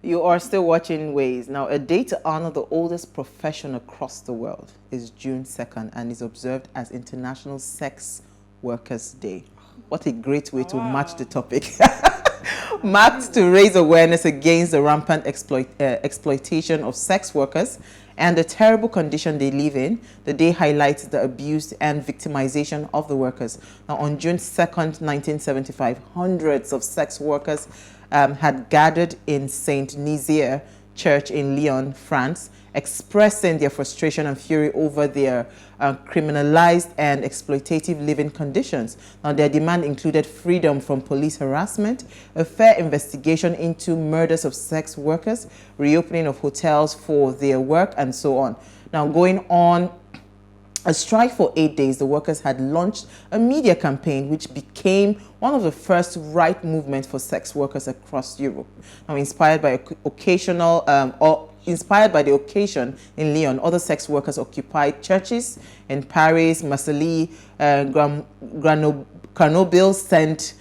You are still watching Ways. Now, a day to honor the oldest profession across the world is June 2nd and is observed as International Sex Workers Day. What a great way to match the topic. Marked to raise awareness against the rampant exploitation of sex workers and the terrible condition they live in, the day highlights the abuse and victimization of the workers. Now, on June 2nd, 1975, hundreds of sex workers had gathered in Saint Nizier Church in Lyon, France, expressing their frustration and fury over their criminalized and exploitative living conditions. Now, their demand included freedom from police harassment, a fair investigation into murders of sex workers, reopening of hotels for their work, and so on. Now, going on a strike for 8 days, the workers had launched a media campaign which became one of the first right movements for sex workers across Europe. Now, inspired by the occasion in Lyon, other sex workers occupied churches in Paris, Marseille, Grenoble, Saint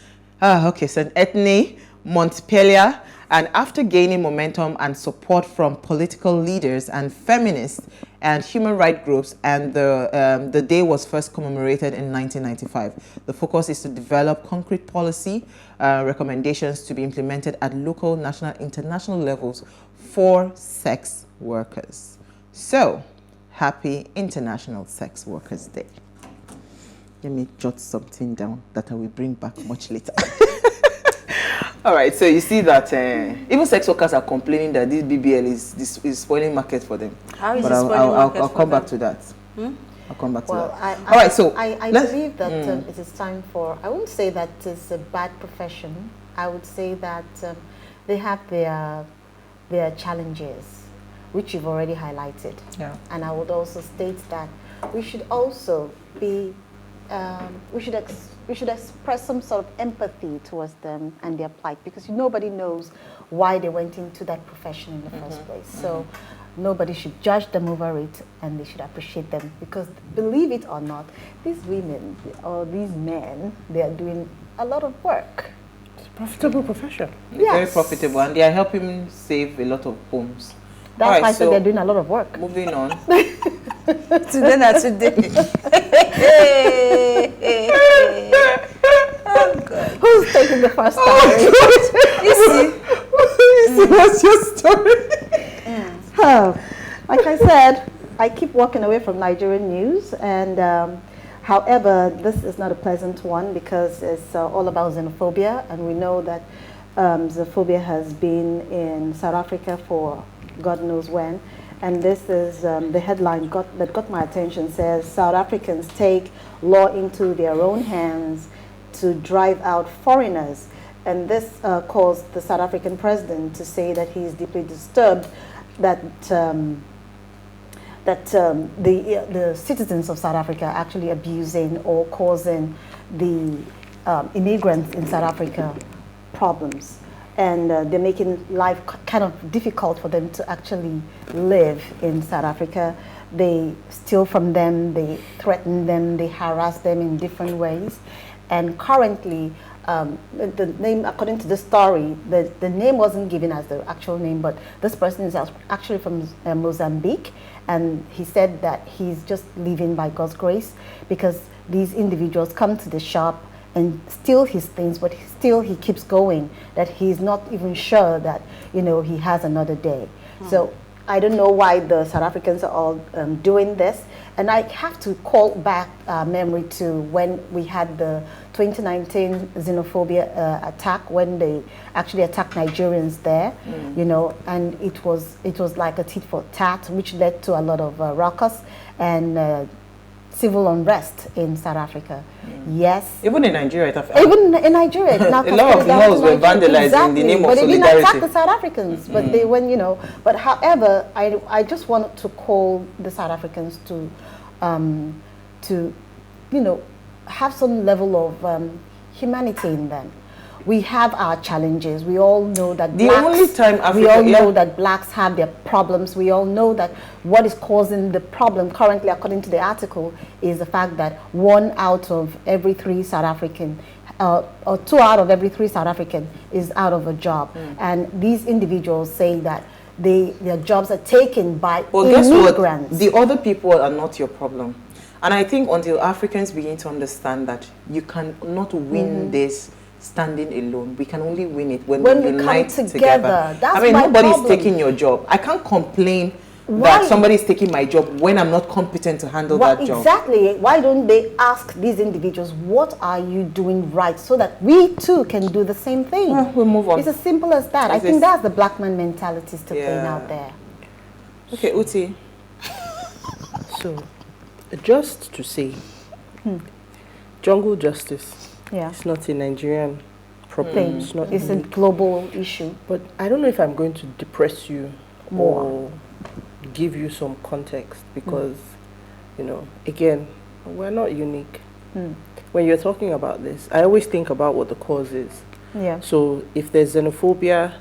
Etienne, Montpellier, and after gaining momentum and support from political leaders and feminists and human rights groups, and the day was first commemorated in 1995. The focus is to develop concrete policy recommendations to be implemented at local, national, international levels for sex workers. So, happy International Sex Workers Day. Let me jot something down that I will bring back much later. All right, so you see that even sex workers are complaining that this BBL is spoiling market for them. How is but it spoiling market I'll for come them? back to that. I'll come back to that. All right, so I believe that it is time for, I wouldn't say that it's a bad profession. I would say that they have their challenges, which you've already highlighted. Yeah. And I would also state that we should also be, we should express some sort of empathy towards them and their plight, because nobody knows why they went into that profession in the first place. So nobody should judge them over it, and they should appreciate them, because believe it or not, these women or these men, they are doing a lot of work. It's a profitable profession. Yes. Very profitable, and they are helping save a lot of homes. That's All right, why I said so they're doing a lot of work. moving on. Today, not today. Oh, God. Who's taking the first time? You see, what's your story? Like I said, I keep walking away from Nigerian news, and however, this is not a pleasant one, because it's all about xenophobia, and we know that xenophobia has been in South Africa for God knows when. And this is the headline that got my attention. Says South Africans take law into their own hands to drive out foreigners. And this caused the South African president to say that he is deeply disturbed that the citizens of South Africa are actually abusing or causing the immigrants in South Africa problems. And they're making life kind of difficult for them to actually live in South Africa. They steal from them, they threaten them, they harass them in different ways. And currently, the name, according to the story, the name wasn't given as the actual name, but this person is actually from Mozambique. And he said that he's just living by God's grace, because these individuals come to the shop and steal his things, but he keeps going, that he's not even sure that, he has another day. So I don't know why the South Africans are all doing this. And I have to call back memory to when we had the 2019 xenophobia attack, when they actually attacked Nigerians there, and it was like a tit for tat, which led to a lot of ruckus and civil unrest in South Africa. Yes. Even in Nigeria, even in Nigeria, it's now a lot of malls were vandalized in the name of but solidarity. But they didn't attack the South Africans. But they went, But however, I just wanted to call the South Africans to have some level of humanity in them. We have our challenges. We all know that that blacks have their problems. We all know that what is causing the problem currently, according to the article, is the fact that 1 out of every 3 South African or 2 out of every 3 South African is out of a job. And these individuals say that their jobs are taken by guess immigrants. what? The other people are not your problem. And I think until Africans begin to understand that you cannot win this standing alone, we can only win it when we unite come together. That's I mean, my nobody's problem. taking your job. I can't complain Why? that somebody is taking my job when I'm not competent to handle that job. Exactly. Why don't they ask these individuals, what are you doing right, so that we too can do the same thing? We'll move on. It's as simple as that. I think that's the black man mentality still playing out there. Okay, Uti. So, just to say, jungle justice is not a Nigerian problem. It's not. It's a global issue. But I don't know if I'm going to depress you or give you some context because, you know, again, we're not unique. When you're talking about this, I always think about what the cause is. Yeah. So if there's xenophobia,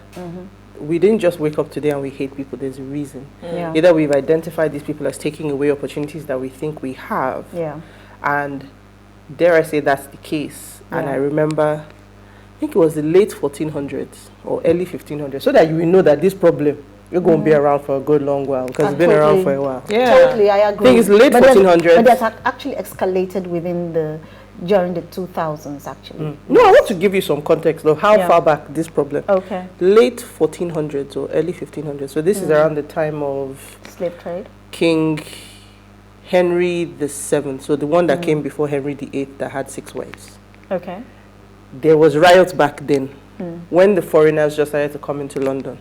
we didn't just wake up today and we hate people. There's a reason. Yeah. Either we've identified these people as taking away opportunities that we think we have. Yeah. And dare I say that's the case. And I remember, I think it was the late 1400s or early 1500s, so that you will know that this problem is going to be around for a good long while, because it's been around for a while. Totally, I agree. I think it's late 1400s. But that's actually escalated during the 2000s, actually. No, I want to give you some context of how far back this problem. Okay. Late 1400s or early 1500s. So this is around the time of Slave trade. King Henry VII. So the one that came before Henry VIII that had 6 wives. Okay. There was riots back then when the foreigners just started to come into London,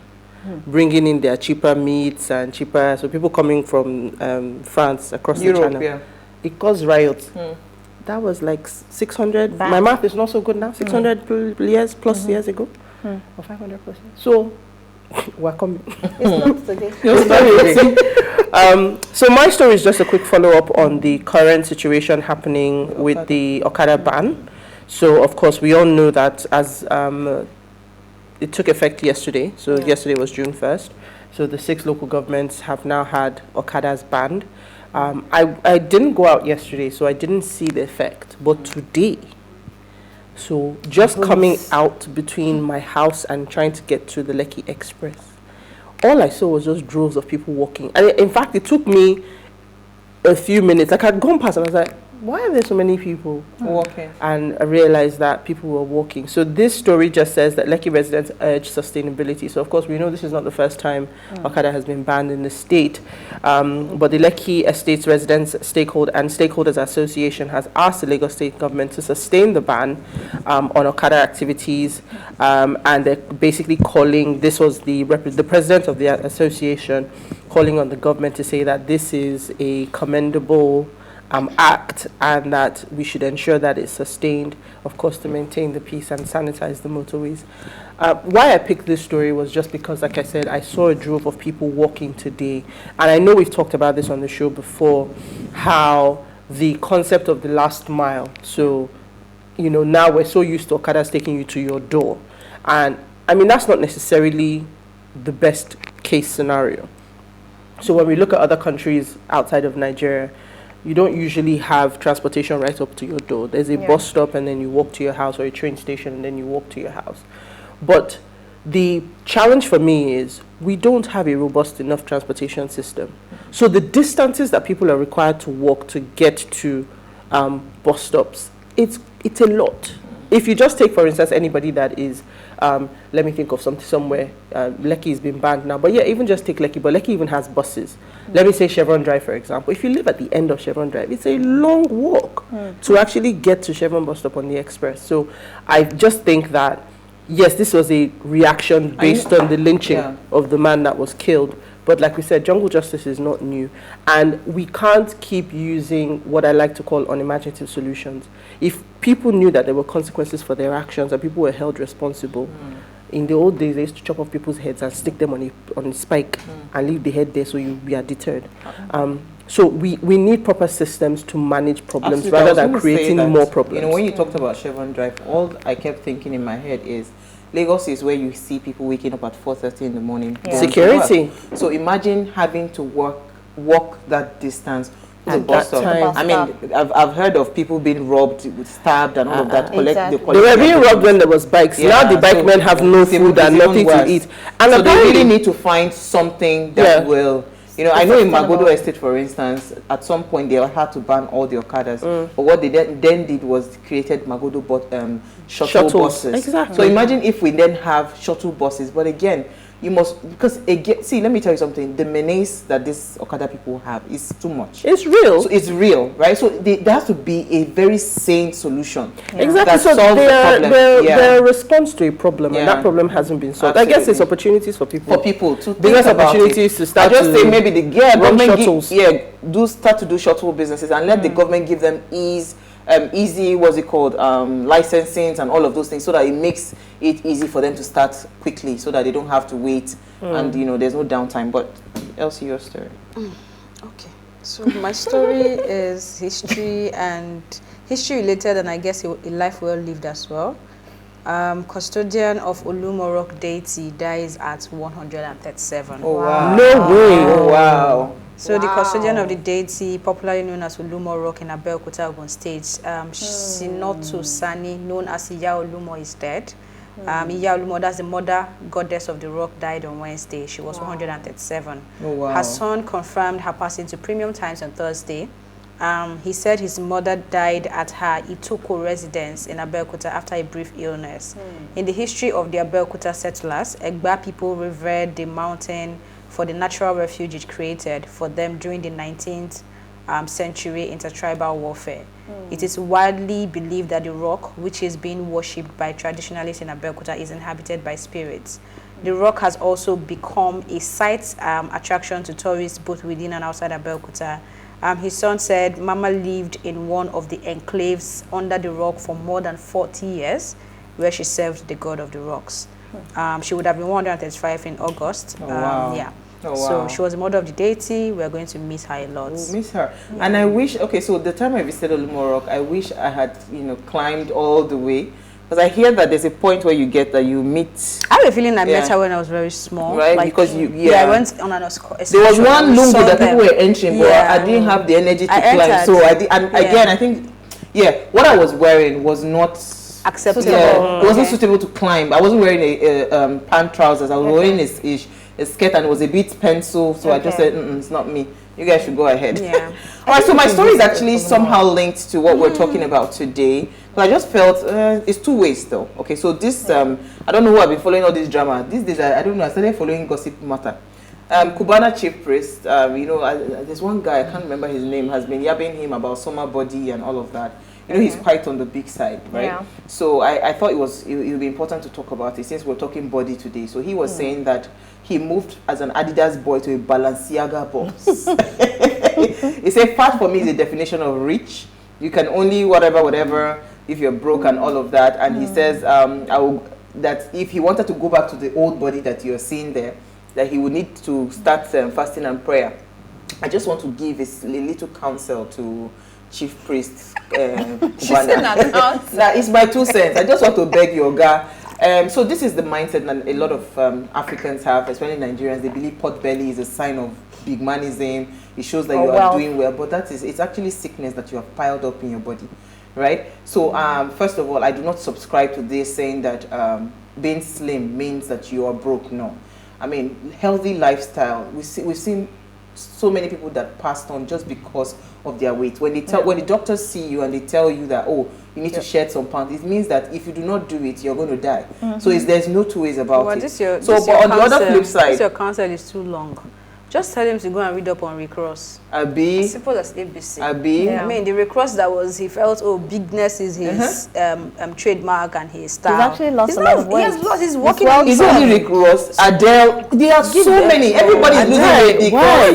bringing in their cheaper meats and cheaper, so people coming from France across Europe, the channel. It caused riots. That was like 600. My math is not so good now. 600 years plus years ago, or 500 plus. So we're coming. It's not today. So my story is just a quick follow-up on the current situation happening with the Okada ban. So, of course, we all know that as it took effect yesterday. So yesterday was June 1st. So the 6 local governments have now had Okadas banned. I didn't go out yesterday, so I didn't see the effect. But today, so just coming out between my house and trying to get to the Lekki Express, all I saw was just droves of people walking. And in fact, it took me a few minutes. Like, I'd gone past and I was like, why are there so many people walking? And I realized that people were walking. So this story just says that Lekki residents urge sustainability. So of course we know this is not the first time Okada has been banned in the state. But the Lekki Estates Residents Stakeholders Association has asked the Lagos State government to sustain the ban on Okada activities. And they're basically calling, this was the president of the association calling on the government to say that this is a commendable act, and that we should ensure that it's sustained, of course, to maintain the peace and sanitize the motorways. Why I picked this story was just because, like I said, I saw a drove of people walking today. And I know we've talked about this on the show before, how the concept of the last mile. So, you know, now we're so used to Okadas taking you to your door. And, I mean, that's not necessarily the best case scenario. So when we look at other countries outside of Nigeria, you don't usually have transportation right up to your door. There's a bus stop and then you walk to your house, or a train station and then you walk to your house. But the challenge for me is we don't have a robust enough transportation system. So the distances that people are required to walk to get to bus stops, it's a lot. If you just take, for instance, anybody that is, let me think of somewhere, Lekki has been banned now, but yeah, even just take Lekki, but Lekki even has buses. Let me say Chevron Drive, for example. If you live at the end of Chevron Drive, it's a long walk to actually get to Chevron bus stop on the express. So I just think that, yes, this was a reaction based on the lynching of the man that was killed. But like we said, jungle justice is not new. And we can't keep using what I like to call unimaginative solutions. If people knew that there were consequences for their actions and people were held responsible, in the old days, they used to chop off people's heads and stick them on a spike and leave the head there so we are deterred. So we need proper systems to manage problems rather than creating more problems. You know, when you talked about Chevron Drive, all I kept thinking in my head is, Lagos is where you see people waking up at 4:30 in the morning. Security. So imagine having to walk that distance The At bus that stop. time. I mean, I've heard of people being robbed, stabbed, and all of that. Exactly. They were being robbed when there was bikes. Now the bike men have no food and nothing to eat. And so they really need to find something that will, you know, I know in Magodo Estate, for instance, at some point they had to ban all the Okadas. But what they then did was created Magodo shuttle buses. Exactly. So imagine if we then have shuttle buses. But again, you must, because again, see, let me tell you something. The menace that these Okada people have is too much. It's real. So it's real, right? So there has to be a very sane solution. Exactly. That So solves the problem. their response to a problem, and that problem hasn't been solved. Absolutely. I guess it's opportunities for people. For people to business think about opportunities it. to start. I just say maybe the government shuttles. start to do shuttle businesses and let the government give them easy, what's it called, licensing and all of those things, so that it makes it easy for them to start quickly, so that they don't have to wait and you know there's no downtime. But Elsie, your story. Okay, so my story is history related, and I guess a life well lived as well. Custodian of Oluomo Rock Deity dies at 137. Oh wow! No way! Oh wow! So the custodian of the deity, popularly known as Oluomo Rock in Abeokuta, Ogun State, Sinotu Sani, known as Iya Oluomo, is dead. Iya Oluomo, that's the mother goddess of the rock, died on Wednesday. She was 137. Oh, wow. Her son confirmed her passing to Premium Times on Thursday. He said his mother died at her Itoko residence in Abeokuta after a brief illness. In the history of the Abeokuta settlers, Egba people revered the mountain for the natural refuge it created for them during the 19th century intertribal warfare. It is widely believed that the rock, which is being worshipped by traditionalists in Abeokuta, is inhabited by spirits. The rock has also become a site attraction to tourists both within and outside Abeokuta. His son said Mama lived in one of the enclaves under the rock for more than 40 years, where she served the god of the rocks. She would have been 135 in August. Oh, wow. Yeah. Oh, wow. So she was the mother of the deity. We're going to miss her a lot. We'll miss her. And I wish, okay, so the time I visited Oluomo Rock, I wish I had, you know, climbed all the way. Because I hear that there's a point where you get that you meet. I have a feeling I met her when I was very small. Right, like, because I went on an excursion. There was one lungu that people were entering, but I didn't have the energy to climb. So I did, and again, I think, what I was wearing was not acceptable. Yeah, it wasn't suitable to climb. I wasn't wearing a pant trousers. I was wearing a skirt, and it was a bit pencil. So I just said, it's not me. You guys should go ahead. Yeah. All right, so my story is actually somehow linked to what we're talking about today. But I just felt it's two ways though. Okay, so this I don't know who I've been following all this drama. These days I don't know. I started following Gossip Matter. Cubana chief priest, you know, there's one guy, I can't remember his name, has been yabbing him about summer body and all of that. You know, he's quite on the big side, right? Yeah. So I thought it would be important to talk about it since we're talking body today. So he was saying that he moved as an Adidas boy to a Balenciaga boss. He said fat for me is the definition of rich. You can only whatever if you're broke and all of that. And he says that if he wanted to go back to the old body that you're seeing there, that he would need to start fasting and prayer. I just want to give a little counsel to Chief Priest. That is my 2 cents. I just want to beg your guy. So this is the mindset that a lot of Africans have, especially Nigerians. They believe pot belly is a sign of big manism. It shows that you are doing well, but it's actually sickness that you have piled up in your body, right? So first of all, I do not subscribe to this saying that being slim means that you are broke. No. I mean, healthy lifestyle. We've seen so many people that passed on just because of their weight. When when the doctors see you and they tell you that, oh, you need to shed some pounds, it means that if you do not do it, you're going to die. So there's no two ways about it. But on the other flip side, your counsel is too long. Just tell him to go and read up on recross. Abi. Simple as ABC. Abi. Yeah. I mean, the recross that was, he felt, oh, bigness is his trademark and his style. He's actually lost a lot of weight. He has lost his walking. It's only recross. Adele. There are so many. Everybody's losing weight. Why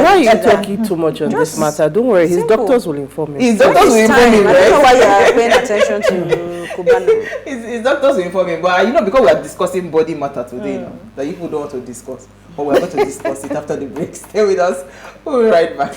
are you talking too much on this matter? Don't worry. His doctors will inform you. His doctors will inform you, right? I don't know why you are paying attention to Cubana. His doctors will inform you. But you know, because we are discussing body matter today, now, that people don't want to discuss. But we're going to discuss it after the break. Stay with us. We'll be right back.